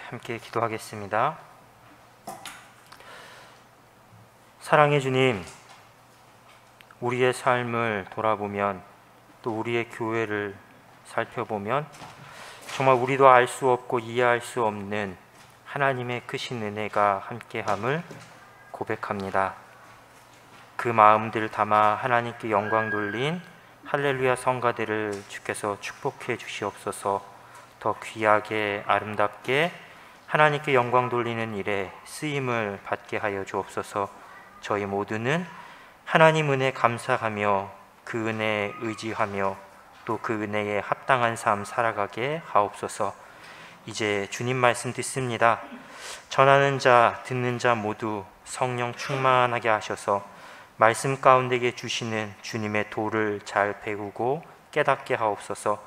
함께 기도하겠습니다. 사랑의 주님, 우리의 삶을 돌아보면 또 우리의 교회를 살펴보면 정말 우리도 알 수 없고 이해할 수 없는 하나님의 크신 은혜가 함께함을 고백합니다. 그 마음들 담아 하나님께 영광 돌린 할렐루야 성가대를 주께서 축복해 주시옵소서. 더 귀하게 아름답게 하나님께 영광 돌리는 일에 쓰임을 받게 하여 주옵소서. 저희 모두는 하나님 은혜 감사하며 그 은혜에 의지하며 또 그 은혜에 합당한 삶 살아가게 하옵소서. 이제 주님 말씀 듣습니다. 전하는 자 듣는 자 모두 성령 충만하게 하셔서 말씀 가운데에 주시는 주님의 도를 잘 배우고 깨닫게 하옵소서.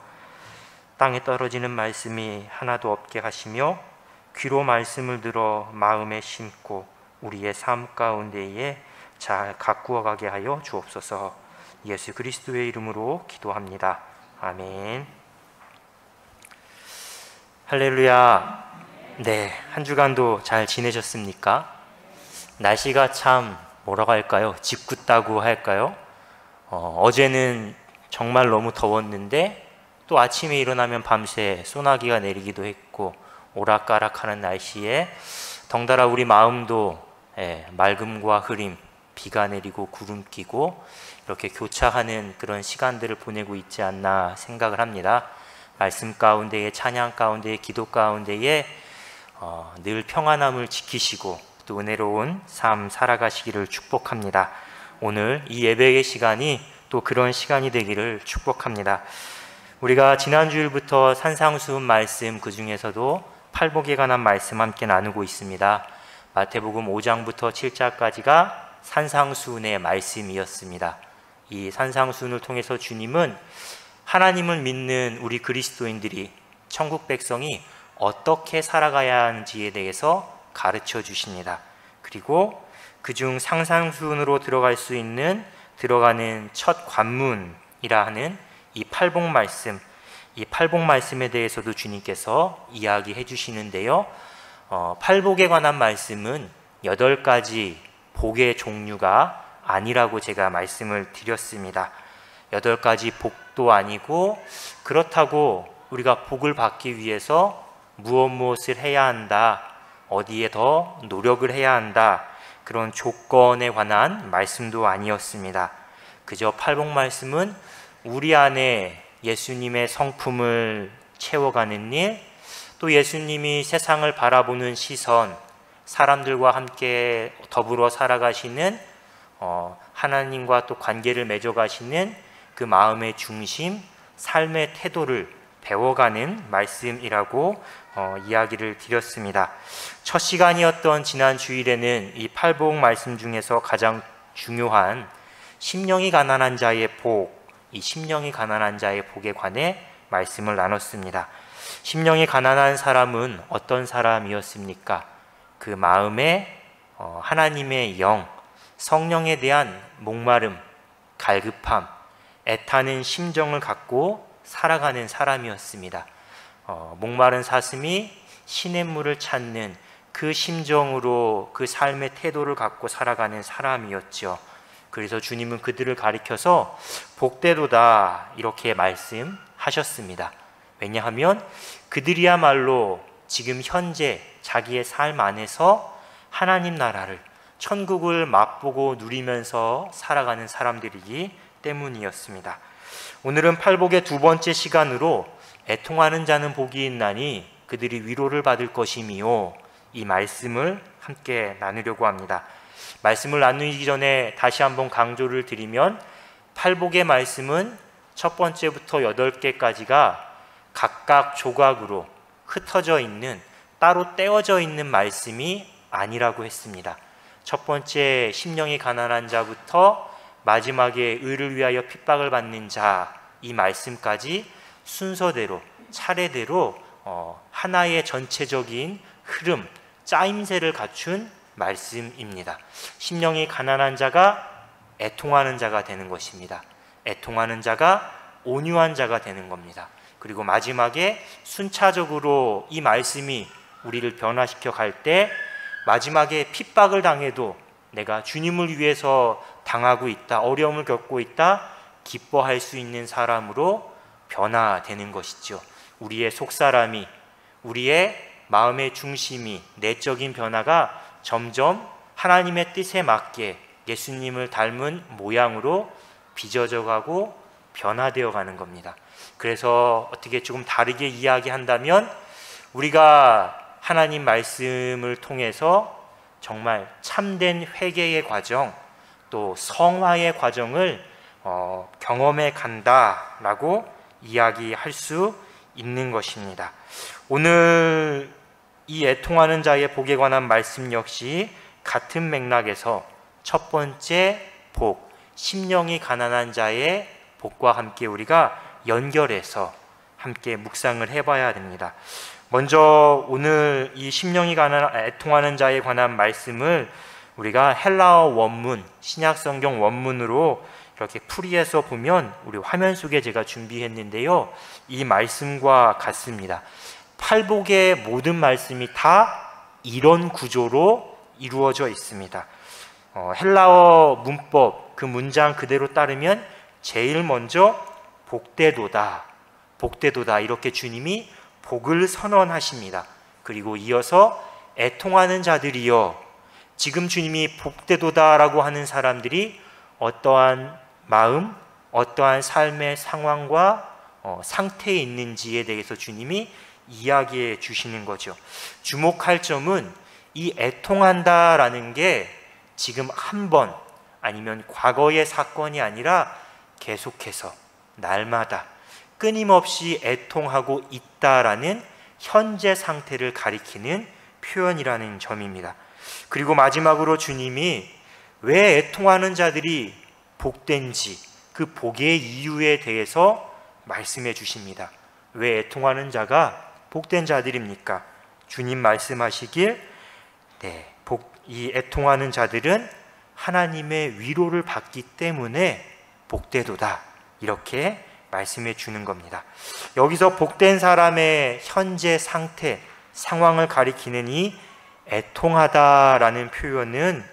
땅에 떨어지는 말씀이 하나도 없게 하시며 귀로 말씀을 들어 마음에 심고 우리의 삶 가운데에 잘 가꾸어 가게 하여 주옵소서. 예수 그리스도의 이름으로 기도합니다. 아멘. 할렐루야. 네, 한 주간도 잘 지내셨습니까? 날씨가 참 뭐라고 할까요? 짓궂다고 할까요? 어제는 정말 너무 더웠는데 또 아침에 일어나면 밤새 소나기가 내리기도 했고 오락가락하는 날씨에 덩달아 우리 마음도 맑음과 흐림, 비가 내리고 구름 끼고 이렇게 교차하는 그런 시간들을 보내고 있지 않나 생각을 합니다. 말씀 가운데에, 찬양 가운데에, 기도 가운데에 늘 평안함을 지키시고 또 은혜로운 삶 살아가시기를 축복합니다. 오늘 이 예배의 시간이 또 그런 시간이 되기를 축복합니다. 우리가 지난주일부터 산상수훈 말씀, 그 중에서도 팔복에 관한 말씀 함께 나누고 있습니다. 마태복음 5장부터 7장까지가 산상수훈의 말씀이었습니다. 이 산상수훈을 통해서 주님은 하나님을 믿는 우리 그리스도인들이, 천국 백성이 어떻게 살아가야 하는지에 대해서 가르쳐 주십니다. 그리고 그중 산상수훈으로 들어가는 첫 관문이라 하는 이 팔복 말씀, 이 팔복 말씀에 대해서도 주님께서 이야기해 주시는데요. 팔복에 관한 말씀은 8가지 복의 종류가 아니라고 제가 말씀을 드렸습니다. 8가지 복도 아니고, 그렇다고 우리가 복을 받기 위해서 무엇을 해야 한다, 어디에 더 노력을 해야 한다, 그런 조건에 관한 말씀도 아니었습니다. 그저 팔복 말씀은 우리 안에 예수님의 성품을 채워가는 일, 또 예수님이 세상을 바라보는 시선, 사람들과 함께 더불어 살아가시는 하나님과 또 관계를 맺어가시는 그 마음의 중심, 삶의 태도를 배워가는 말씀이라고 이야기를 드렸습니다. 첫 시간이었던 지난 주일에는 이 팔복 말씀 중에서 가장 중요한 심령이 가난한 자의 복, 이 심령이 가난한 자의 복에 관해 말씀을 나눴습니다. 심령이 가난한 사람은 어떤 사람이었습니까? 그 마음에 하나님의 영, 성령에 대한 목마름, 갈급함, 애타는 심정을 갖고 살아가는 사람이었습니다. 목마른 사슴이 시냇물을 찾는 그 심정으로 그 삶의 태도를 갖고 살아가는 사람이었죠. 그래서 주님은 그들을 가리켜서 복되도다 이렇게 말씀하셨습니다. 왜냐하면 그들이야말로 지금 현재 자기의 삶 안에서 하나님 나라를, 천국을 맛보고 누리면서 살아가는 사람들이기 때문이었습니다. 오늘은 팔복의 두 번째 시간으로 애통하는 자는 복이 있나니 그들이 위로를 받을 것이미요, 이 말씀을 함께 나누려고 합니다. 말씀을 나누기 전에 다시 한번 강조를 드리면, 팔복의 말씀은 첫 번째부터 8개까지가 각각 조각으로 흩어져 있는, 따로 떼어져 있는 말씀이 아니라고 했습니다. 첫 번째 심령이 가난한 자부터 마지막에 의를 위하여 핍박을 받는 자, 이 말씀까지 순서대로, 차례대로 하나의 전체적인 흐름, 짜임새를 갖춘 말씀입니다. 심령이 가난한 자가 애통하는 자가 되는 것입니다. 애통하는 자가 온유한 자가 되는 겁니다. 그리고 마지막에 순차적으로 이 말씀이 우리를 변화시켜 갈 때 마지막에 핍박을 당해도 내가 주님을 위해서 당하고 있다, 어려움을 겪고 있다, 기뻐할 수 있는 사람으로 변화되는 것이죠. 우리의 속사람이, 우리의 마음의 중심이, 내적인 변화가 점점 하나님의 뜻에 맞게 예수님을 닮은 모양으로 빚어져 가고 변화되어 가는 겁니다. 그래서 어떻게 조금 다르게 이야기한다면 우리가 하나님 말씀을 통해서 정말 참된 회개의 과정, 또 성화의 과정을 경험해 간다라고 이야기할 수 있는 것입니다. 오늘 이 애통하는 자의 복에 관한 말씀 역시 같은 맥락에서 첫 번째 복, 심령이 가난한 자의 복과 함께 우리가 연결해서 함께 묵상을 해봐야 됩니다. 먼저 오늘 이 심령이 애통하는 자에 관한 말씀을 우리가 헬라어 원문, 신약성경 원문으로 이렇게 풀이해서 보면 우리 화면 속에 제가 준비했는데요, 이 말씀과 같습니다. 팔복의 모든 말씀이 다 이런 구조로 이루어져 있습니다. 헬라어 문법, 그 문장 그대로 따르면 제일 먼저 복되도다, 복되도다 이렇게 주님이 복을 선언하십니다. 그리고 이어서 애통하는 자들이여, 지금 주님이 복되도다라고 하는 사람들이 어떠한 마음, 어떠한 삶의 상황과 상태에 있는지에 대해서 주님이 이야기해 주시는 거죠. 주목할 점은 이 애통한다라는 게 지금 한 번 아니면 과거의 사건이 아니라 계속해서 날마다 끊임없이 애통하고 있다라는 현재 상태를 가리키는 표현이라는 점입니다. 그리고 마지막으로 주님이 왜 애통하는 자들이 복된지, 그 복의 이유에 대해서 말씀해 주십니다. 왜 애통하는 자가 복된 자들입니까? 주님 말씀하시길, 이 애통하는 자들은 하나님의 위로를 받기 때문에 복되도다, 이렇게 말씀해 주는 겁니다. 여기서 복된 사람의 현재 상태, 상황을 가리키는 이 애통하다라는 표현은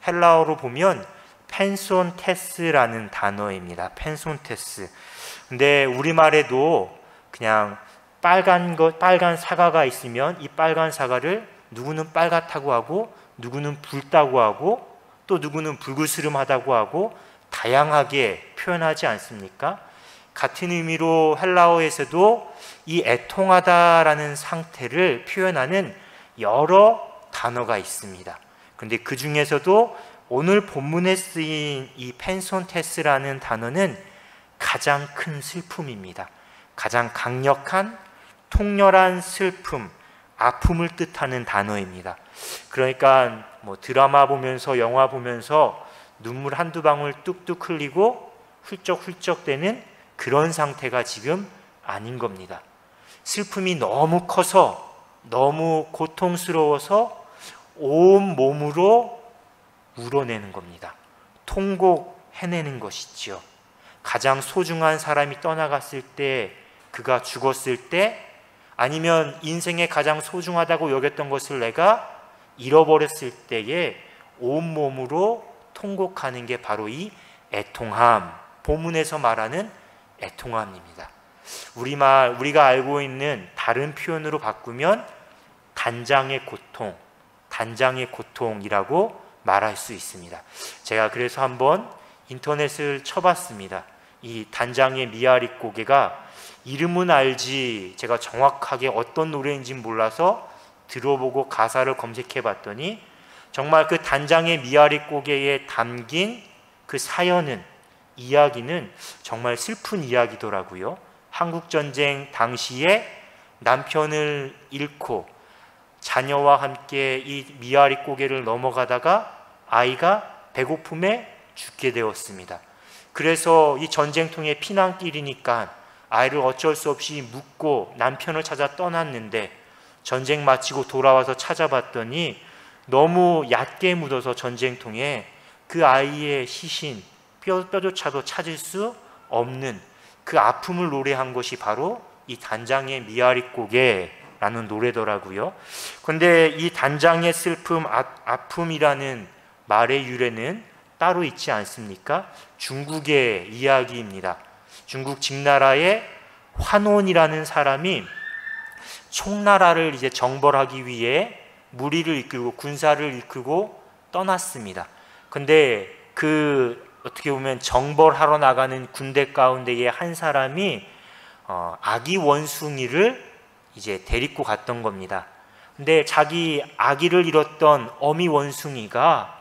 헬라어로 보면 펜손테스라는 단어입니다. 펜손테스. 근데 우리말에도 그냥 빨간 사과가 있으면 이 빨간 사과를 누구는 빨갛다고 하고, 누구는 붉다고 하고, 또 누구는 붉으스름하다고 하고 다양하게 표현하지 않습니까? 같은 의미로 헬라어에서도 이 애통하다라는 상태를 표현하는 여러 단어가 있습니다. 그런데 그 중에서도 오늘 본문에 쓰인 이 펜손테스라는 단어는 가장 큰 슬픔입니다. 가장 강력한 통렬한 슬픔, 아픔을 뜻하는 단어입니다. 그러니까 드라마 보면서, 영화 보면서 눈물 한두 방울 뚝뚝 흘리고 훌쩍훌쩍 되는 그런 상태가 지금 아닌 겁니다. 슬픔이 너무 커서, 너무 고통스러워서 온 몸으로 울어내는 겁니다. 통곡해내는 것이지요. 가장 소중한 사람이 떠나갔을 때, 그가 죽었을 때, 아니면 인생에 가장 소중하다고 여겼던 것을 내가 잃어버렸을 때에 온몸으로 통곡하는 게 바로 이 애통함, 본문에서 말하는 애통함입니다. 우리가 알고 있는 다른 표현으로 바꾸면 단장의 고통, 단장의 고통이라고 말할 수 있습니다. 제가 그래서 한번 인터넷을 쳐봤습니다. 이 단장의 미아리 고개가 이름은 알지 제가 정확하게 어떤 노래인지 몰라서 들어보고 가사를 검색해 봤더니 정말 그 단장의 미아리 고개에 담긴 그 사연은, 이야기는 정말 슬픈 이야기더라고요. 한국전쟁 당시에 남편을 잃고 자녀와 함께 이 미아리 고개를 넘어가다가 아이가 배고픔에 죽게 되었습니다. 그래서 이 전쟁통에 피난길이니까 아이를 어쩔 수 없이 묻고 남편을 찾아 떠났는데, 전쟁 마치고 돌아와서 찾아봤더니 너무 얕게 묻어서 전쟁통에 그 아이의 시신, 뼈조차도 찾을 수 없는 그 아픔을 노래한 것이 바로 이 단장의 미아리 고개라는 라는 노래더라고요. 근데 이 단장의 슬픔, 아픔이라는 말의 유래는 따로 있지 않습니까? 중국의 이야기입니다. 중국 직나라의 환원이라는 사람이 총나라를 이제 정벌하기 위해 무리를 이끌고 군사를 이끌고 떠났습니다. 근데 어떻게 보면 정벌하러 나가는 군대 가운데의 한 사람이 아기 원숭이를 이제 데리고 갔던 겁니다. 근데 자기 아기를 잃었던 어미 원숭이가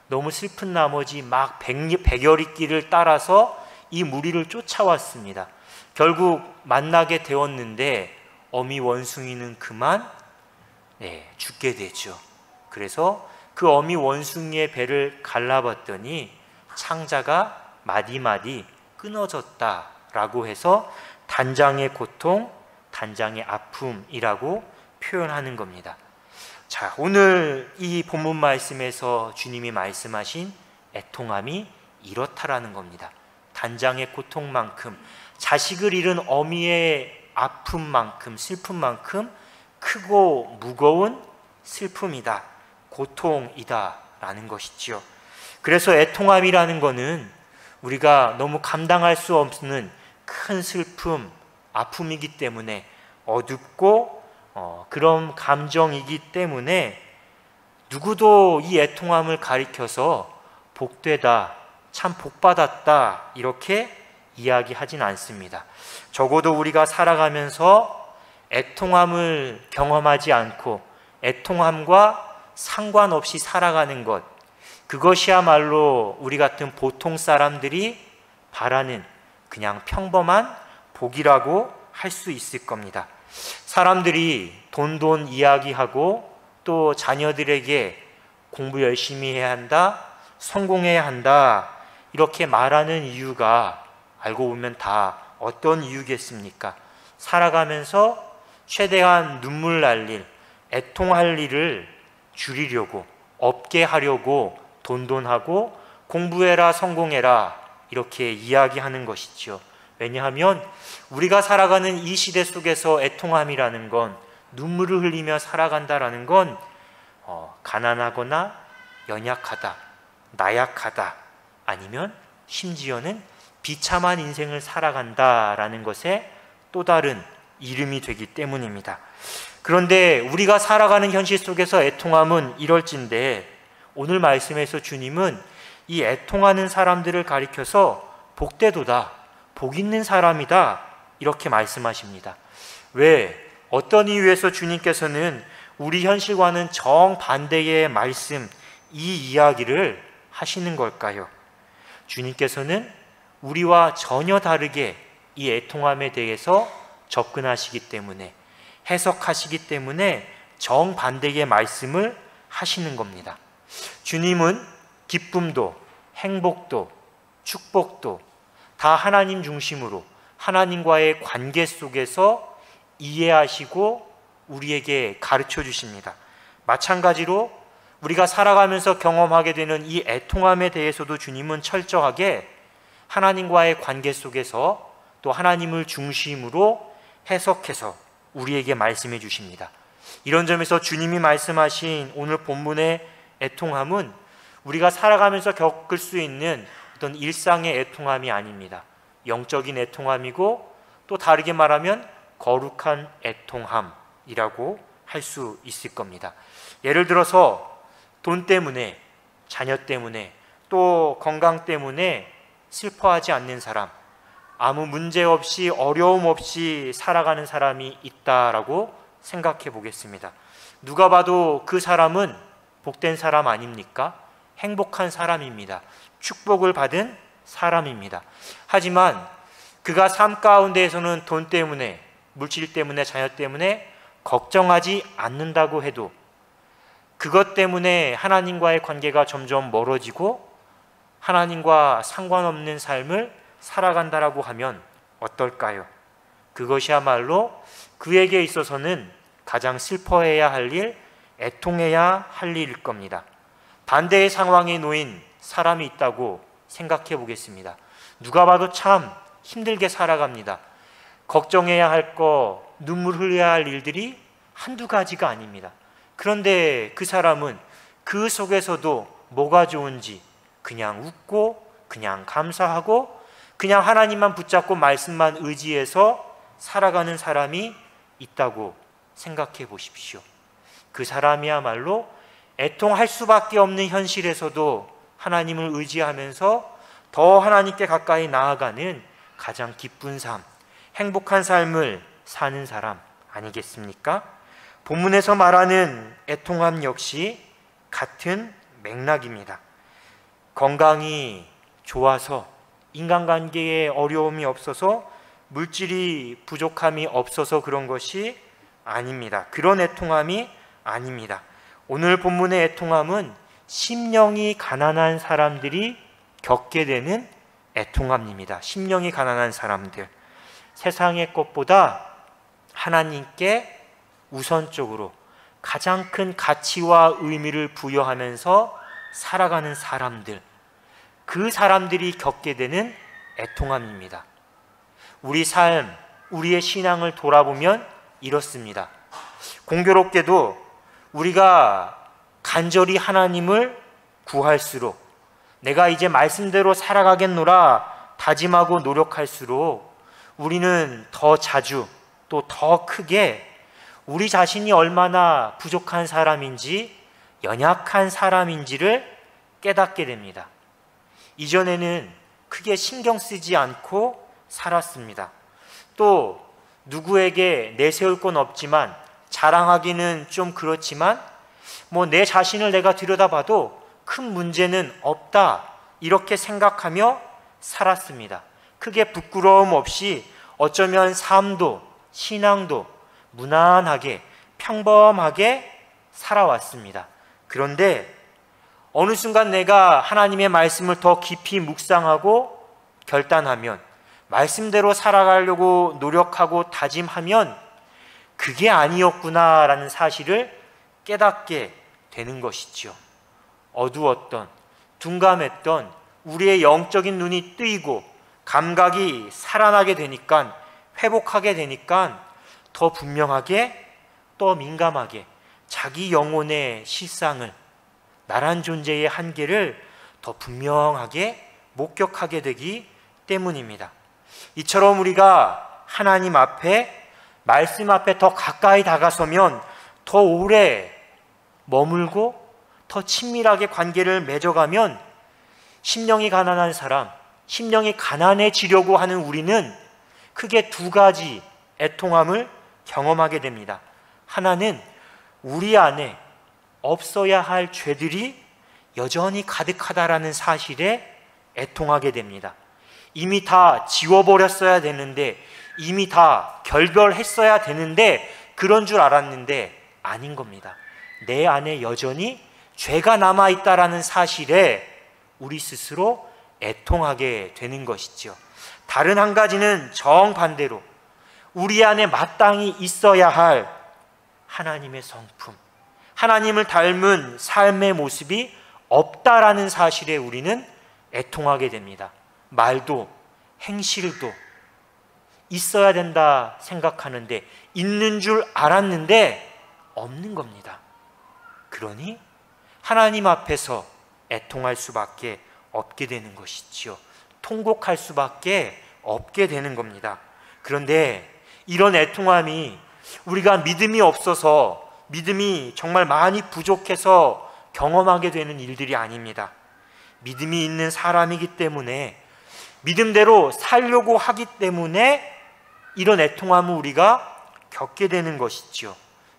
너무 슬픈 나머지 막 백여리 길을 따라서 이 무리를 쫓아왔습니다. 결국 만나게 되었는데 어미 원숭이는 그만 죽게 되죠. 그래서 그 어미 원숭이의 배를 갈라봤더니 창자가 마디마디 끊어졌다라고 해서 단장의 고통, 단장의 아픔이라고 표현하는 겁니다. 자, 오늘 이 본문 말씀에서 주님이 말씀하신 애통함이 이렇다라는 겁니다. 단장의 고통만큼, 자식을 잃은 어미의 아픔만큼, 슬픔만큼 크고 무거운 슬픔이다, 고통이다 라는 것이지요. 그래서 애통함이라는 것은 우리가 너무 감당할 수 없는 큰 슬픔, 아픔이기 때문에 어둡고 그런 감정이기 때문에 누구도 이 애통함을 가리켜서 복되다, 참 복받았다 이렇게 이야기하진 않습니다. 적어도 우리가 살아가면서 애통함을 경험하지 않고 애통함과 상관없이 살아가는 것, 그것이야말로 우리 같은 보통 사람들이 바라는 그냥 평범한 복이라고 할 수 있을 겁니다. 사람들이 돈 이야기하고 또 자녀들에게 공부 열심히 해야 한다, 성공해야 한다 이렇게 말하는 이유가 알고 보면 다 어떤 이유겠습니까? 살아가면서 최대한 눈물 날 일, 애통할 일을 줄이려고, 없게 하려고 돈하고 공부해라, 성공해라 이렇게 이야기하는 것이죠. 왜냐하면 우리가 살아가는 이 시대 속에서 애통함이라는 건, 눈물을 흘리며 살아간다라는 건 가난하거나 연약하다, 나약하다, 아니면 심지어는 비참한 인생을 살아간다라는 것에 또 다른 이름이 되기 때문입니다. 그런데 우리가 살아가는 현실 속에서 애통함은 이럴진데, 오늘 말씀에서 주님은 이 애통하는 사람들을 가리켜서 복되도다, 복 있는 사람이다 이렇게 말씀하십니다. 왜? 어떤 이유에서 주님께서는 우리 현실과는 정반대의 말씀, 이 이야기를 하시는 걸까요? 주님께서는 우리와 전혀 다르게 이 애통함에 대해서 접근하시기 때문에, 해석하시기 때문에 정반대의 말씀을 하시는 겁니다. 주님은 기쁨도 행복도 축복도 다 하나님 중심으로 하나님과의 관계 속에서 이해하시고 우리에게 가르쳐 주십니다. 마찬가지로 우리가 살아가면서 경험하게 되는 이 애통함에 대해서도 주님은 철저하게 하나님과의 관계 속에서 또 하나님을 중심으로 해석해서 우리에게 말씀해 주십니다. 이런 점에서 주님이 말씀하신 오늘 본문의 애통함은 우리가 살아가면서 겪을 수 있는 어떤 일상의 애통함이 아닙니다. 영적인 애통함이고, 또 다르게 말하면 거룩한 애통함이라고 할 수 있을 겁니다. 예를 들어서 돈 때문에, 자녀 때문에, 또 건강 때문에 슬퍼하지 않는 사람, 아무 문제 없이 어려움 없이 살아가는 사람이 있다라고 생각해 보겠습니다. 누가 봐도 그 사람은 복된 사람 아닙니까? 행복한 사람입니다. 축복을 받은 사람입니다. 하지만 그가 삶 가운데에서는 돈 때문에, 물질 때문에, 자녀 때문에 걱정하지 않는다고 해도 그것 때문에 하나님과의 관계가 점점 멀어지고 하나님과 상관없는 삶을 살아간다라고 하면 어떨까요? 그것이야말로 그에게 있어서는 가장 슬퍼해야 할 일, 애통해야 할 일일 겁니다. 반대의 상황에 놓인 사람이 있다고 생각해 보겠습니다. 누가 봐도 참 힘들게 살아갑니다. 걱정해야 할 거, 눈물 흘려야 할 일들이 한두 가지가 아닙니다. 그런데 그 사람은 그 속에서도 뭐가 좋은지 그냥 웃고 그냥 감사하고 그냥 하나님만 붙잡고 말씀만 의지해서 살아가는 사람이 있다고 생각해 보십시오. 그 사람이야말로 애통할 수밖에 없는 현실에서도 하나님을 의지하면서 더 하나님께 가까이 나아가는 가장 기쁜 삶, 행복한 삶을 사는 사람 아니겠습니까? 본문에서 말하는 애통함 역시 같은 맥락입니다. 건강이 좋아서 인간관계에 어려움이 없어서 물질이 부족함이 없어서 그런 것이 아닙니다. 그런 애통함이 아닙니다. 오늘 본문의 애통함은 심령이 가난한 사람들이 겪게 되는 애통함입니다. 심령이 가난한 사람들, 세상의 것보다 하나님께 우선적으로 가장 큰 가치와 의미를 부여하면서 살아가는 사람들, 그 사람들이 겪게 되는 애통함입니다. 우리 삶, 우리의 신앙을 돌아보면 이렇습니다. 공교롭게도 우리가 간절히 하나님을 구할수록, 내가 이제 말씀대로 살아가겠노라 다짐하고 노력할수록 우리는 더 자주 또 더 크게 우리 자신이 얼마나 부족한 사람인지, 연약한 사람인지를 깨닫게 됩니다. 이전에는 크게 신경 쓰지 않고 살았습니다. 또 누구에게 내세울 건 없지만, 자랑하기는 좀 그렇지만 내 자신을 내가 들여다봐도 큰 문제는 없다, 이렇게 생각하며 살았습니다. 크게 부끄러움 없이 어쩌면 삶도 신앙도 무난하게 평범하게 살아왔습니다. 그런데 어느 순간 내가 하나님의 말씀을 더 깊이 묵상하고 결단하면, 말씀대로 살아가려고 노력하고 다짐하면 그게 아니었구나라는 사실을 깨닫게 되는 것이지요. 어두웠던, 둔감했던 우리의 영적인 눈이 뜨이고 감각이 살아나게 되니까, 회복하게 되니까 더 분명하게, 더 민감하게 자기 영혼의 실상을, 나란 존재의 한계를 더 분명하게 목격하게 되기 때문입니다. 이처럼 우리가 하나님 앞에, 말씀 앞에 더 가까이 다가서면 더 오래 머물고 더 친밀하게 관계를 맺어가면 심령이 가난한 사람, 심령이 가난해지려고 하는 우리는 크게 두 가지 애통함을 경험하게 됩니다. 하나는 우리 안에 없어야 할 죄들이 여전히 가득하다라는 사실에 애통하게 됩니다. 이미 다 지워버렸어야 되는데, 이미 다 결별했어야 되는데, 그런 줄 알았는데 아닌 겁니다. 내 안에 여전히 죄가 남아있다라는 사실에 우리 스스로 애통하게 되는 것이죠. 다른 한 가지는 정반대로 우리 안에 마땅히 있어야 할 하나님의 성품, 하나님을 닮은 삶의 모습이 없다라는 사실에 우리는 애통하게 됩니다. 말도 행실도 있어야 된다 생각하는데, 있는 줄 알았는데 없는 겁니다. 그러니 하나님 앞에서 애통할 수밖에 없게 되는 것이지요. 통곡할 수밖에 없게 되는 겁니다. 그런데 이런 애통함이 우리가 믿음이 없어서, 믿음이 정말 많이 부족해서 경험하게 되는 일들이 아닙니다. 믿음이 있는 사람이기 때문에, 믿음대로 살려고 하기 때문에 이런 애통함을 우리가 겪게 되는 것이죠.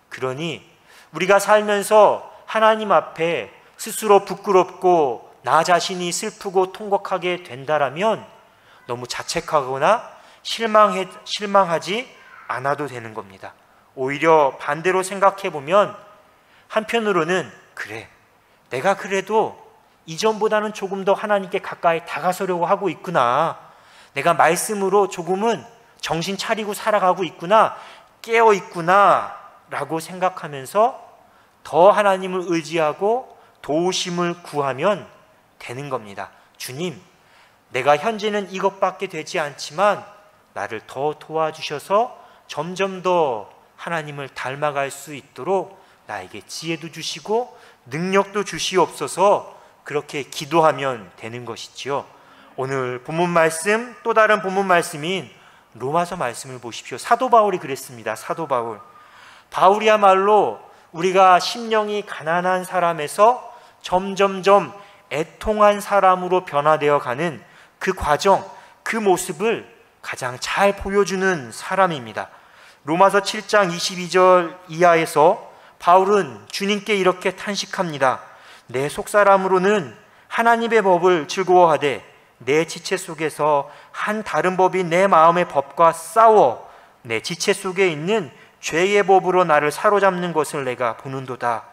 그러니 우리가 살면서 하나님 앞에 스스로 부끄럽고 나 자신이 슬프고 통곡하게 된다라면 너무 자책하거나 실망하지 않아도 되는 겁니다. 오히려 반대로 생각해 보면 한편으로는, 그래, 내가 그래도 이전보다는 조금 더 하나님께 가까이 다가서려고 하고 있구나, 내가 말씀으로 조금은 정신 차리고 살아가고 있구나, 깨어 있구나 라고 생각하면서 더 하나님을 의지하고 도우심을 구하면 되는 겁니다. 주님, 내가 현재는 이것밖에 되지 않지만 나를 더 도와주셔서 점점 더 하나님을 닮아갈 수 있도록 나에게 지혜도 주시고 능력도 주시옵소서, 그렇게 기도하면 되는 것이지요. 오늘 본문 말씀, 또 다른 본문 말씀인 로마서 말씀을 보십시오. 사도 바울이 그랬습니다. 사도 바울. 바울이야말로 우리가 심령이 가난한 사람에서 점점점 애통한 사람으로 변화되어 가는 그 과정, 그 모습을 가장 잘 보여주는 사람입니다. 로마서 7장 22절 이하에서 바울은 주님께 이렇게 탄식합니다. 내 속사람으로는 하나님의 법을 즐거워하되 내 지체 속에서 한 다른 법이 내 마음의 법과 싸워 내 지체 속에 있는 죄의 법으로 나를 사로잡는 것을 내가 보는도다.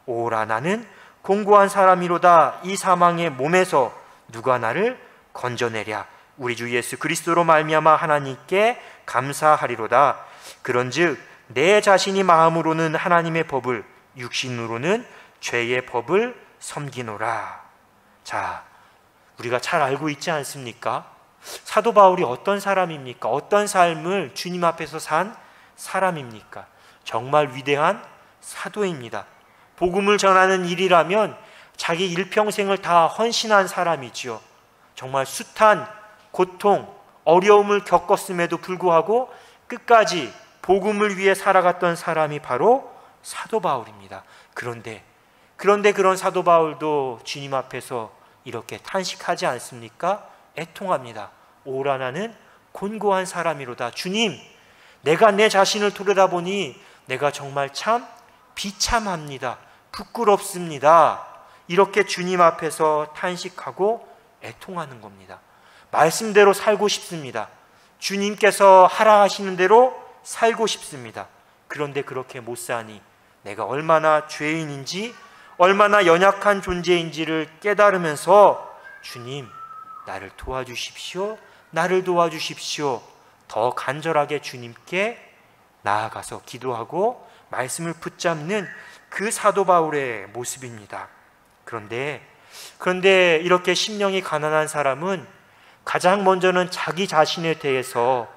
오라, 나는 공고한 사람이로다. 이 사망의 몸에서 누가 나를 건져내랴. 우리 주 예수 그리스도로 말미암아 하나님께 감사하리로다. 그런즉 내 자신이 마음으로는 하나님의 법을, 육신으로는 죄의 법을 섬기노라. 자, 우리가 잘 알고 있지 않습니까? 사도 바울이 어떤 사람입니까? 어떤 삶을 주님 앞에서 산 사람입니까? 정말 위대한 사도입니다. 복음을 전하는 일이라면 자기 일평생을 다 헌신한 사람이지요. 정말 숱한 고통, 어려움을 겪었음에도 불구하고 끝까지 복음을 위해 살아갔던 사람이 바로 사도 바울입니다. 그런데 그런 사도 바울도 주님 앞에서 이렇게 탄식하지 않습니까? 애통합니다. 오라, 나는 곤고한 사람이로다. 주님, 내가 내 자신을 돌아보니 내가 정말 참 비참합니다. 부끄럽습니다. 이렇게 주님 앞에서 탄식하고 애통하는 겁니다. 말씀대로 살고 싶습니다. 주님께서 하라 하시는 대로 살고 싶습니다. 그런데 그렇게 못 사니 내가 얼마나 죄인인지, 얼마나 연약한 존재인지를 깨달으면서 주님, 나를 도와주십시오. 나를 도와주십시오. 더 간절하게 주님께 나아가서 기도하고 말씀을 붙잡는 그 사도 바울의 모습입니다. 그런데 이렇게 심령이 가난한 사람은 가장 먼저는 자기 자신에 대해서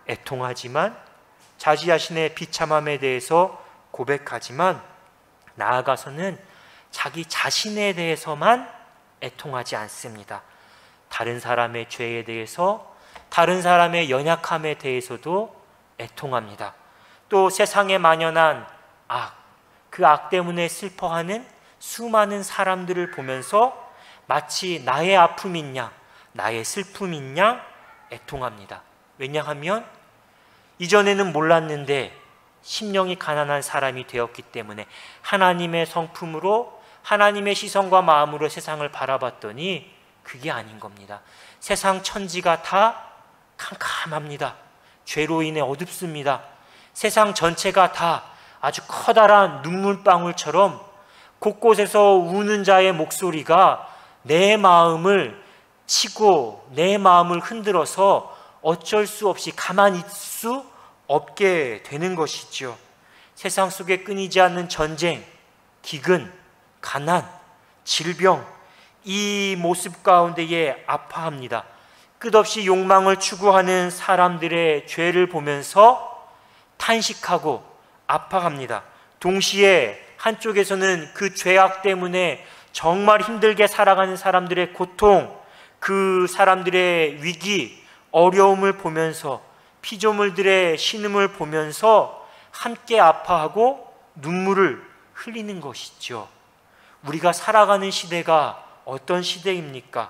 애통하지만, 자기 자신의 비참함에 대해서 고백하지만, 나아가서는 자기 자신에 대해서만 애통하지 않습니다. 다른 사람의 죄에 대해서, 다른 사람의 연약함에 대해서도 애통합니다. 또 세상에 만연한 악, 그 악 때문에 슬퍼하는 수많은 사람들을 보면서 마치 나의 아픔인 양, 나의 슬픔인 양 애통합니다. 왜냐하면 이전에는 몰랐는데 심령이 가난한 사람이 되었기 때문에 하나님의 성품으로, 하나님의 시선과 마음으로 세상을 바라봤더니 그게 아닌 겁니다. 세상 천지가 다 캄캄합니다. 죄로 인해 어둡습니다. 세상 전체가 다 아주 커다란 눈물방울처럼 곳곳에서 우는 자의 목소리가 내 마음을 치고 내 마음을 흔들어서 어쩔 수 없이 가만히 있을 수 없게 되는 것이죠. 세상 속에 끊이지 않는 전쟁, 기근, 가난, 질병, 이 모습 가운데에 아파합니다. 끝없이 욕망을 추구하는 사람들의 죄를 보면서 탄식하고 아파합니다. 동시에 한쪽에서는 그 죄악 때문에 정말 힘들게 살아가는 사람들의 고통, 그 사람들의 위기, 어려움을 보면서, 피조물들의 신음을 보면서 함께 아파하고 눈물을 흘리는 것이죠. 우리가 살아가는 시대가 어떤 시대입니까?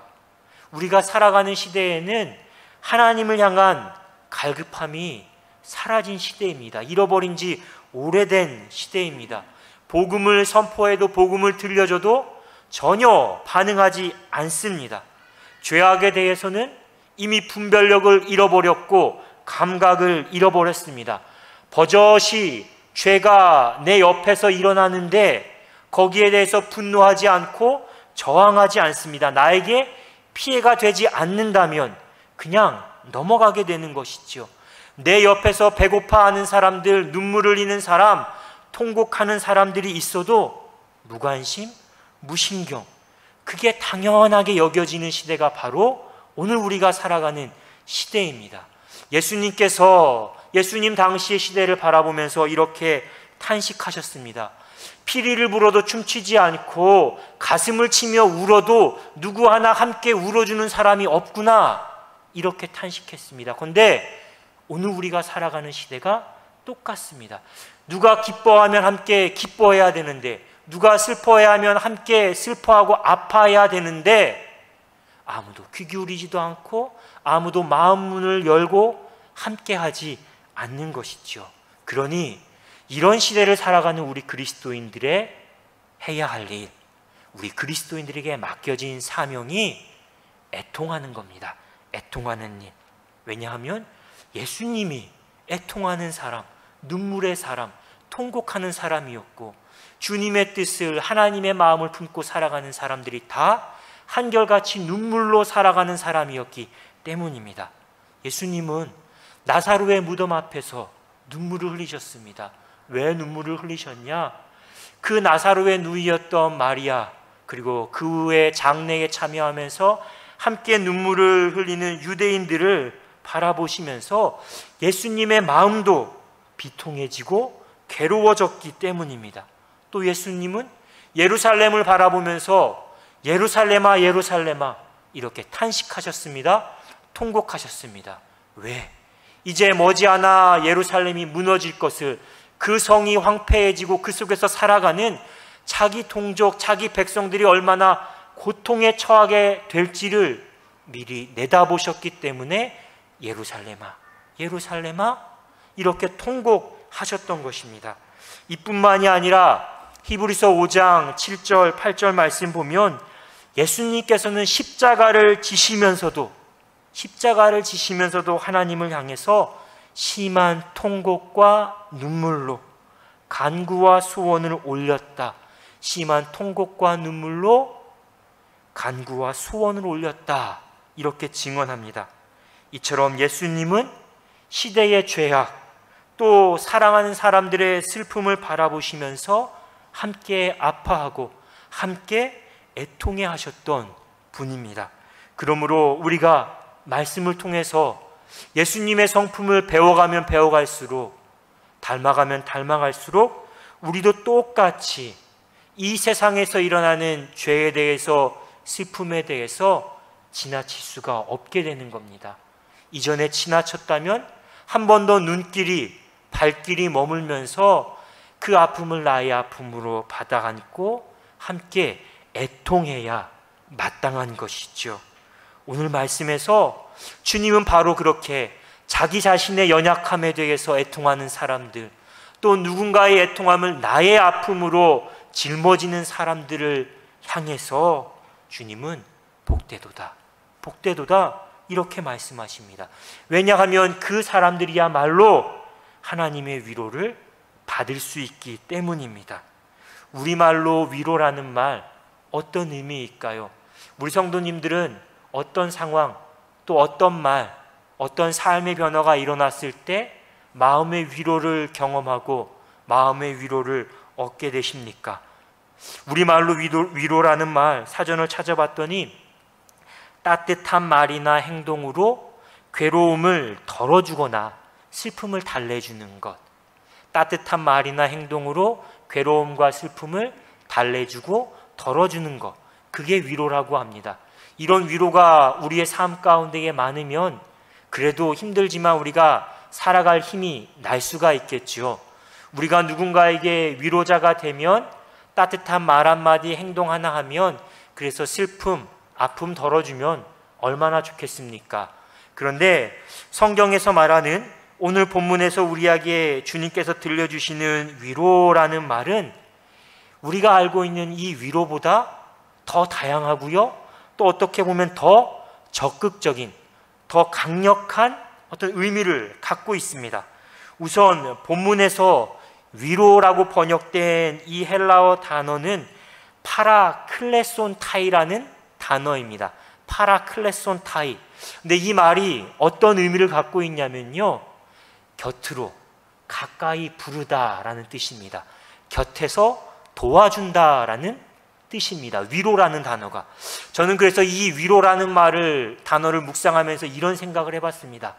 우리가 살아가는 시대에는 하나님을 향한 갈급함이 사라진 시대입니다. 잃어버린 지 오래된 시대입니다. 복음을 선포해도, 복음을 들려줘도 전혀 반응하지 않습니다. 죄악에 대해서는 이미 분별력을 잃어버렸고 감각을 잃어버렸습니다. 버젓이 죄가 내 옆에서 일어나는데 거기에 대해서 분노하지 않고 저항하지 않습니다. 나에게 피해가 되지 않는다면 그냥 넘어가게 되는 것이죠. 내 옆에서 배고파하는 사람들, 눈물을 흘리는 사람, 통곡하는 사람들이 있어도 무관심, 무신경, 그게 당연하게 여겨지는 시대가 바로 오늘 우리가 살아가는 시대입니다. 예수님께서 예수님 당시의 시대를 바라보면서 이렇게 탄식하셨습니다. 피리를 불어도 춤추지 않고 가슴을 치며 울어도 누구 하나 함께 울어주는 사람이 없구나, 이렇게 탄식했습니다. 그런데 오늘 우리가 살아가는 시대가 똑같습니다. 누가 기뻐하면 함께 기뻐해야 되는데, 누가 슬퍼해야 하면 함께 슬퍼하고 아파해야 되는데, 아무도 귀 기울이지도 않고 아무도 마음 문을 열고 함께하지 않는 것이죠. 그러니 이런 시대를 살아가는 우리 그리스도인들의 해야 할 일, 우리 그리스도인들에게 맡겨진 사명이 애통하는 겁니다. 애통하는 일. 왜냐하면 예수님이 애통하는 사람, 눈물의 사람, 통곡하는 사람이었고, 주님의 뜻을, 하나님의 마음을 품고 살아가는 사람들이 다 한결같이 눈물로 살아가는 사람이었기 때문입니다. 예수님은 나사로의 무덤 앞에서 눈물을 흘리셨습니다. 왜 눈물을 흘리셨냐? 그 나사로의 누이였던 마리아, 그리고 그 후에 장례에 참여하면서 함께 눈물을 흘리는 유대인들을 바라보시면서 예수님의 마음도 비통해지고 괴로워졌기 때문입니다. 또 예수님은 예루살렘을 바라보면서 예루살렘아 예루살렘아 이렇게 탄식하셨습니다. 통곡하셨습니다. 왜? 이제 머지않아 예루살렘이 무너질 것을, 그 성이 황폐해지고 그 속에서 살아가는 자기 동족, 자기 백성들이 얼마나 고통에 처하게 될지를 미리 내다보셨기 때문에 예루살렘아 예루살렘아 이렇게 통곡하셨던 것입니다. 이뿐만이 아니라 히브리서 5장 7절 8절 말씀 보면 예수님께서는 십자가를 지시면서도 하나님을 향해서 심한 통곡과 눈물로 간구와 소원을 올렸다. 심한 통곡과 눈물로 간구와 소원을 올렸다. 이렇게 증언합니다. 이처럼 예수님은 시대의 죄악, 또 사랑하는 사람들의 슬픔을 바라보시면서 함께 아파하고 함께 애통해 하셨던 분입니다. 그러므로 우리가 말씀을 통해서 예수님의 성품을 배워가면 배워갈수록, 닮아가면 닮아갈수록 우리도 똑같이 이 세상에서 일어나는 죄에 대해서, 슬픔에 대해서 지나칠 수가 없게 되는 겁니다. 이전에 지나쳤다면 한 번 더 눈길이, 발길이 머물면서 그 아픔을 나의 아픔으로 받아 안고 함께 애통해야 마땅한 것이죠. 오늘 말씀에서 주님은 바로 그렇게 자기 자신의 연약함에 대해서 애통하는 사람들, 또 누군가의 애통함을 나의 아픔으로 짊어지는 사람들을 향해서 주님은 복되도다, 복되도다 이렇게 말씀하십니다. 왜냐하면 그 사람들이야말로 하나님의 위로를 받을 수 있기 때문입니다. 우리말로 위로라는 말 어떤 의미일까요? 우리 성도님들은 어떤 상황, 또 어떤 말, 어떤 삶의 변화가 일어났을 때 마음의 위로를 경험하고 마음의 위로를 얻게 되십니까? 우리말로 위로라는 말 사전을 찾아봤더니 따뜻한 말이나 행동으로 괴로움을 덜어주거나 슬픔을 달래주는 것, 따뜻한 말이나 행동으로 괴로움과 슬픔을 달래주고 덜어주는 것, 그게 위로라고 합니다. 이런 위로가 우리의 삶 가운데에 많으면 그래도 힘들지만 우리가 살아갈 힘이 날 수가 있겠죠. 우리가 누군가에게 위로자가 되면 따뜻한 말 한마디, 행동 하나 하면, 그래서 슬픔, 아픔 덜어주면 얼마나 좋겠습니까? 그런데 성경에서 말하는, 오늘 본문에서 우리에게 주님께서 들려주시는 위로라는 말은 우리가 알고 있는 이 위로보다 더 다양하고요, 또 어떻게 보면 더 적극적인, 더 강력한 어떤 의미를 갖고 있습니다. 우선 본문에서 위로라고 번역된 이 헬라어 단어는 파라클레손타이라는 단어입니다. 파라클레손타이. 근데 이 말이 어떤 의미를 갖고 있냐면요, 곁으로 가까이 부르다라는 뜻입니다. 곁에서 도와준다라는 뜻입니다. 위로라는 단어가. 저는 그래서 이 위로라는 단어를 묵상하면서 이런 생각을 해봤습니다.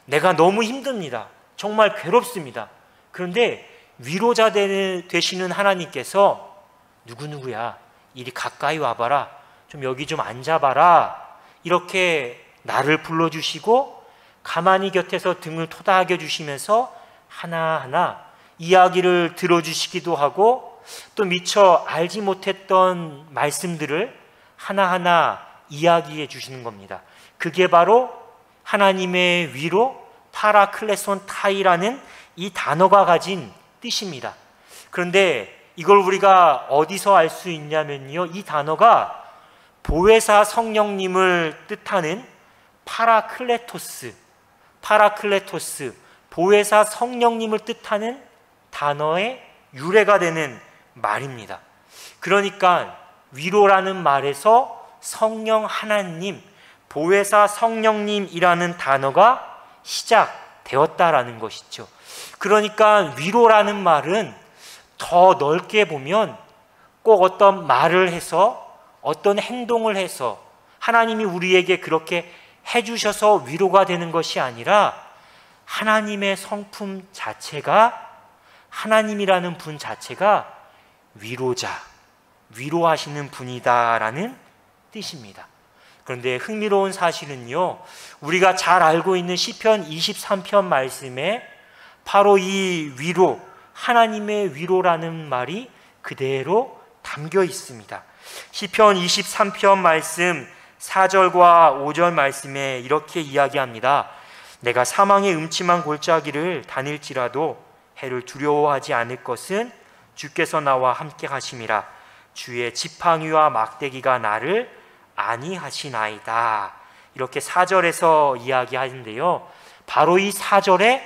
내가 너무 힘듭니다. 정말 괴롭습니다. 그런데 위로자 되시는 하나님께서 누구누구야, 이리 가까이 와봐라, 좀 여기 좀 앉아봐라, 이렇게 나를 불러주시고 가만히 곁에서 등을 토닥여 주시면서 하나하나 이야기를 들어주시기도 하고, 또 미처 알지 못했던 말씀들을 하나하나 이야기해 주시는 겁니다. 그게 바로 하나님의 위로, 파라클레손 타이라는 이 단어가 가진 뜻입니다. 그런데 이걸 우리가 어디서 알 수 있냐면요, 이 단어가 보혜사 성령님을 뜻하는 파라클레토스, 보혜사 성령님을 뜻하는 단어의 유래가 되는 말입니다. 그러니까 위로라는 말에서 성령 하나님, 보혜사 성령님이라는 단어가 시작되었다라는 것이죠. 그러니까 위로라는 말은 더 넓게 보면 꼭 어떤 말을 해서, 어떤 행동을 해서 하나님이 우리에게 그렇게 해주셔서 위로가 되는 것이 아니라 하나님의 성품 자체가, 하나님이라는 분 자체가 위로자, 위로하시는 분이다라는 뜻입니다. 그런데 흥미로운 사실은요, 우리가 잘 알고 있는 시편 23편 말씀에 바로 이 위로, 하나님의 위로라는 말이 그대로 담겨 있습니다. 시편 23편 말씀 4절과 5절 말씀에 이렇게 이야기합니다. 내가 사망의 음침한 골짜기를 다닐지라도 해를 두려워하지 않을 것은 주께서 나와 함께 하심이라. 주의 지팡이와 막대기가 나를 안위하시나이다. 이렇게 4절에서 이야기하는데요, 바로 이 4절에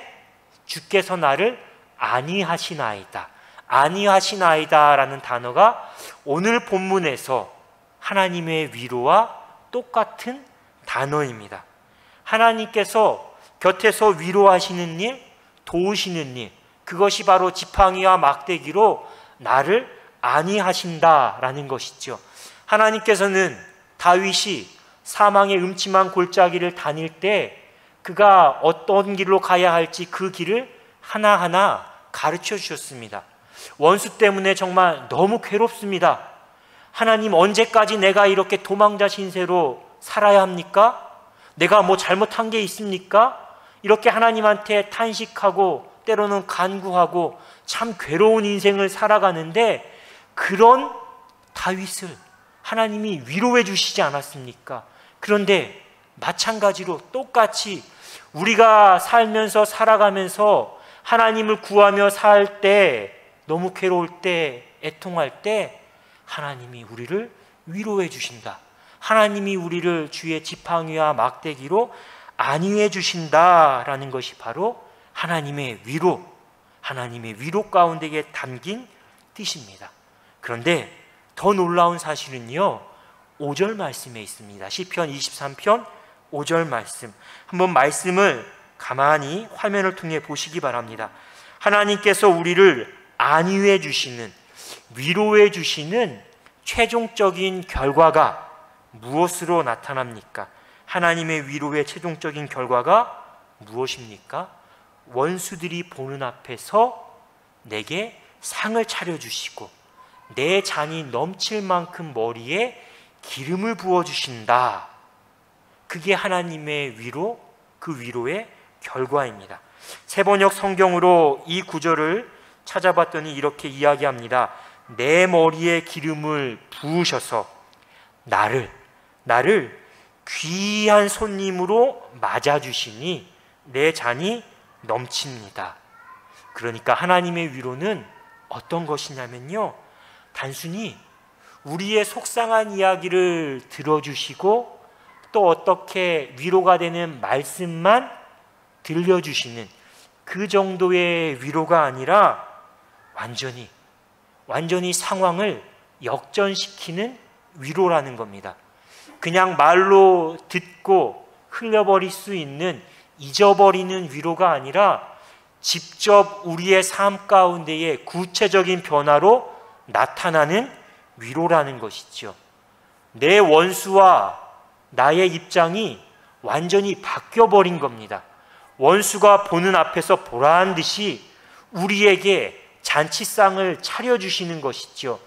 주께서 나를 안위하시나이다, 안위하시나이다라는 단어가 오늘 본문에서 하나님의 위로와 똑같은 단어입니다. 하나님께서 곁에서 위로하시는 일, 도우시는 일, 그것이 바로 지팡이와 막대기로 나를 안위하신다라는 것이죠. 하나님께서는 다윗이 사망의 음침한 골짜기를 다닐 때 그가 어떤 길로 가야 할지 그 길을 하나하나 가르쳐 주셨습니다. 원수 때문에 정말 너무 괴롭습니다. 하나님, 언제까지 내가 이렇게 도망자 신세로 살아야 합니까? 내가 뭐 잘못한 게 있습니까? 이렇게 하나님한테 탄식하고 때로는 간구하고 참 괴로운 인생을 살아가는데, 그런 다윗을 하나님이 위로해 주시지 않았습니까? 그런데 마찬가지로 똑같이 우리가 살면서, 살아가면서 하나님을 구하며 살 때, 너무 괴로울 때, 애통할 때 하나님이 우리를 위로해 주신다. 하나님이 우리를 주의 지팡이와 막대기로 안위해 주신다라는 것이 바로 하나님의 위로, 하나님의 위로 가운데에 담긴 뜻입니다. 그런데 더 놀라운 사실은요, 5절 말씀에 있습니다. 시편 23편 5절 말씀, 한번 말씀을 가만히 화면을 통해 보시기 바랍니다. 하나님께서 우리를 안위해 주시는, 위로해 주시는 최종적인 결과가 무엇으로 나타납니까? 하나님의 위로의 최종적인 결과가 무엇입니까? 원수들이 보는 앞에서 내게 상을 차려주시고 내 잔이 넘칠 만큼 머리에 기름을 부어주신다. 그게 하나님의 위로, 그 위로의 결과입니다. 세번역 성경으로 이 구절을 찾아봤더니 이렇게 이야기합니다. 내 머리에 기름을 부으셔서 나를 귀한 손님으로 맞아주시니 내 잔이 넘칩니다. 그러니까 하나님의 위로는 어떤 것이냐면요, 단순히 우리의 속상한 이야기를 들어주시고 또 어떻게 위로가 되는 말씀만 들려주시는 그 정도의 위로가 아니라 완전히 상황을 역전시키는 위로라는 겁니다. 그냥 말로 듣고 흘려버릴 수 있는, 잊어버리는 위로가 아니라 직접 우리의 삶 가운데에 구체적인 변화로 나타나는 위로라는 것이죠. 내 원수와 나의 입장이 완전히 바뀌어버린 겁니다. 원수가 보는 앞에서 보란 듯이 우리에게 잔치상을 차려주시는 것이죠.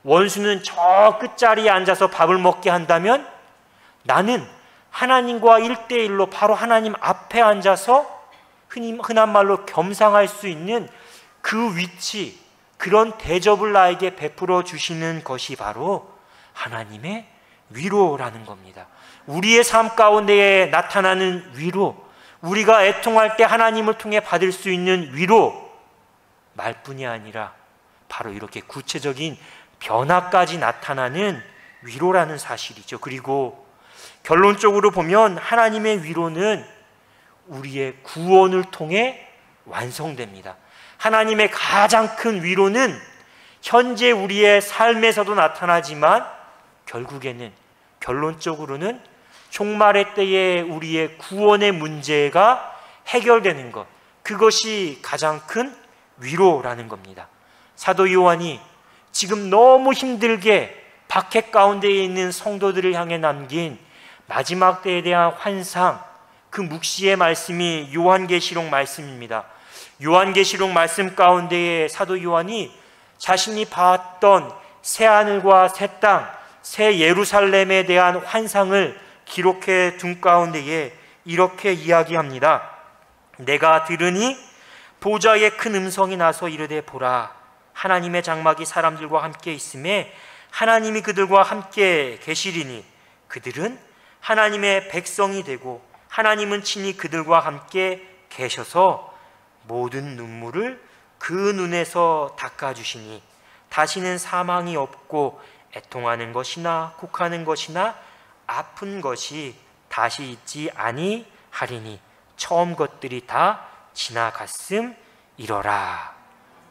원수는 저 끝자리에 앉아서 밥을 먹게 한다면 나는 하나님과 1대1로 바로 하나님 앞에 앉아서 흔한 말로 겸상할 수 있는 그 위치, 그런 대접을 나에게 베풀어 주시는 것이 바로 하나님의 위로라는 겁니다. 우리의 삶 가운데에 나타나는 위로, 우리가 애통할 때 하나님을 통해 받을 수 있는 위로, 말뿐이 아니라 바로 이렇게 구체적인 변화까지 나타나는 위로라는 사실이죠. 그리고 결론적으로 보면 하나님의 위로는 우리의 구원을 통해 완성됩니다. 하나님의 가장 큰 위로는 현재 우리의 삶에서도 나타나지만 결국에는, 결론적으로는 종말의 때에 우리의 구원의 문제가 해결되는 것, 그것이 가장 큰 위로라는 겁니다. 사도 요한이 지금 너무 힘들게 박해 가운데에 있는 성도들을 향해 남긴 마지막 때에 대한 환상, 그 묵시의 말씀이 요한계시록 말씀입니다. 요한계시록 말씀 가운데에 사도 요한이 자신이 봤던 새하늘과 새 땅, 새 예루살렘에 대한 환상을 기록해 둔 가운데에 이렇게 이야기합니다. 내가 들으니 보좌에 큰 음성이 나서 이르되 보라, 하나님의 장막이 사람들과 함께 있음에 하나님이 그들과 함께 계시리니 그들은 하나님의 백성이 되고 하나님은 친히 그들과 함께 계셔서 모든 눈물을 그 눈에서 닦아주시니 다시는 사망이 없고 애통하는 것이나 곡하는 것이나 아픈 것이 다시 있지 아니하리니 처음 것들이 다 지나갔음이러라.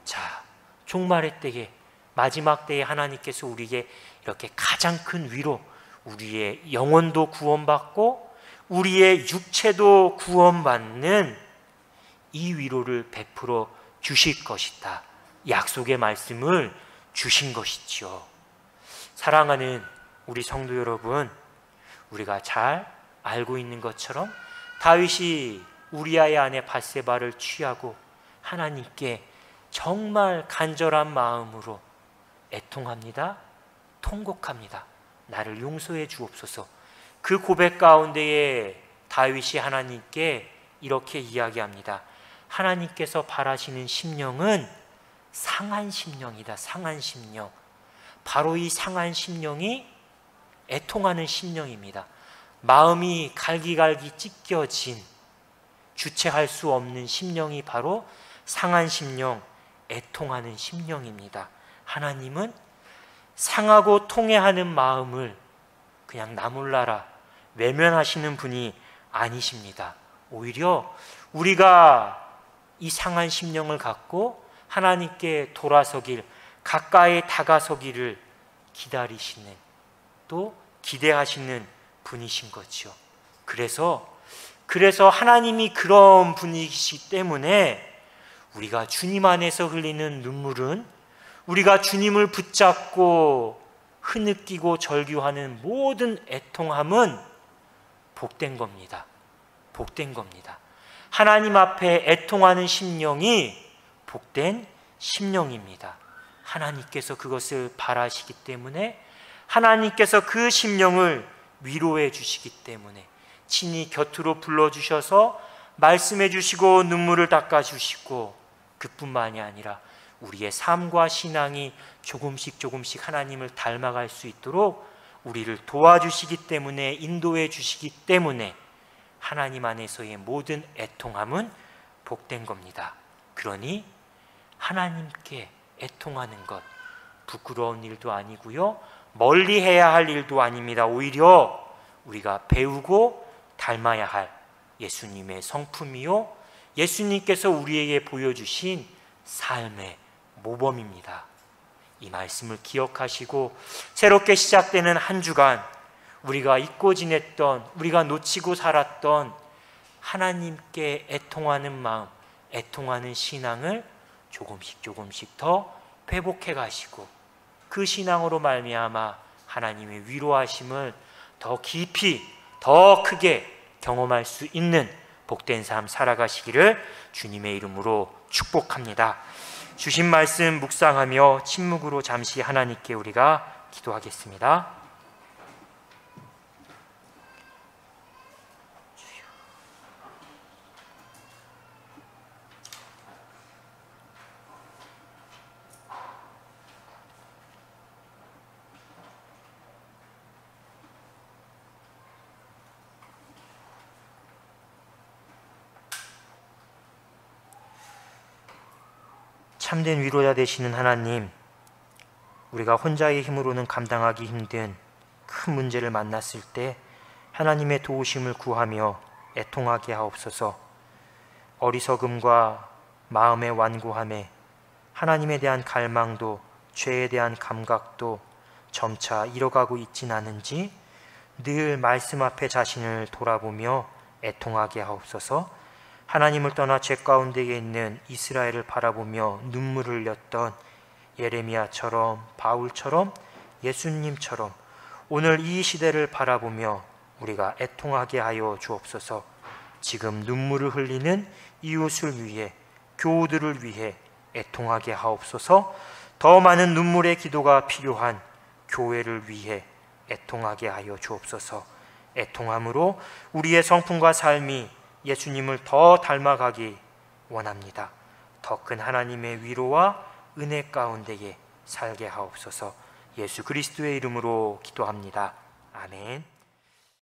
자, 종말의 때에, 마지막 때에 하나님께서 우리에게 이렇게 가장 큰 위로, 우리의 영혼도 구원받고 우리의 육체도 구원받는 이 위로를 베풀어 주실 것이다. 약속의 말씀을 주신 것이죠. 사랑하는 우리 성도 여러분, 우리가 잘 알고 있는 것처럼 다윗이 우리아의 아내 밧세바를 취하고 하나님께 정말 간절한 마음으로 애통합니다. 통곡합니다. 나를 용서해 주옵소서. 그 고백 가운데에 다윗이 하나님께 이렇게 이야기합니다. 하나님께서 바라시는 심령은 상한 심령이다. 상한 심령. 바로 이 상한 심령이 애통하는 심령입니다. 마음이 갈기갈기 찢겨진, 주체할 수 없는 심령이 바로 상한 심령, 애통하는 심령입니다. 하나님은 상하고 통해하는 마음을 그냥 나몰라라 외면하시는 분이 아니십니다. 오히려 우리가 이 상한 심령을 갖고 하나님께 돌아서길, 가까이 다가서기를 기다리시는, 또 기대하시는 분이신 거죠. 그래서 하나님이 그런 분이시기 때문에 우리가 주님 안에서 흘리는 눈물은, 우리가 주님을 붙잡고 흐느끼고 절규하는 모든 애통함은 복된 겁니다. 복된 겁니다. 하나님 앞에 애통하는 심령이 복된 심령입니다. 하나님께서 그것을 바라시기 때문에, 하나님께서 그 심령을 위로해 주시기 때문에 친히 곁으로 불러주셔서 말씀해 주시고 눈물을 닦아주시고, 그뿐만이 아니라 우리의 삶과 신앙이 조금씩 하나님을 닮아갈 수 있도록 우리를 도와주시기 때문에, 인도해 주시기 때문에 하나님 안에서의 모든 애통함은 복된 겁니다. 그러니 하나님께 애통하는 것 부끄러운 일도 아니고요, 멀리 해야 할 일도 아닙니다. 오히려 우리가 배우고 닮아야 할 예수님의 성품이요, 예수님께서 우리에게 보여주신 삶의 모범입니다. 이 말씀을 기억하시고 새롭게 시작되는 한 주간 우리가 잊고 지냈던, 우리가 놓치고 살았던 하나님께 애통하는 마음, 애통하는 신앙을 조금씩 더 회복해 가시고, 그 신앙으로 말미암아 하나님의 위로하심을 더 깊이, 더 크게 경험할 수 있는 복된 삶 살아가시기를 주님의 이름으로 축복합니다. 주신 말씀 묵상하며 침묵으로 잠시 하나님께 우리가 기도하겠습니다. 참된 위로자 되시는 하나님, 우리가 혼자의 힘으로는 감당하기 힘든 큰 문제를 만났을 때 하나님의 도우심을 구하며 애통하게 하옵소서. 어리석음과 마음의 완고함에 하나님에 대한 갈망도 죄에 대한 감각도 점차 잃어가고 있진 않은지 늘 말씀 앞에 자신을 돌아보며 애통하게 하옵소서. 하나님을 떠나 죄 가운데 있는 이스라엘을 바라보며 눈물을 흘렸던 예레미야처럼, 바울처럼, 예수님처럼 오늘 이 시대를 바라보며 우리가 애통하게 하여 주옵소서. 지금 눈물을 흘리는 이웃을 위해, 교우들을 위해 애통하게 하옵소서. 더 많은 눈물의 기도가 필요한 교회를 위해 애통하게 하여 주옵소서. 애통함으로 우리의 성품과 삶이 예수님을 더 닮아가기 원합니다. 더 큰 하나님의 위로와 은혜 가운데에 살게 하옵소서. 예수 그리스도의 이름으로 기도합니다. 아멘.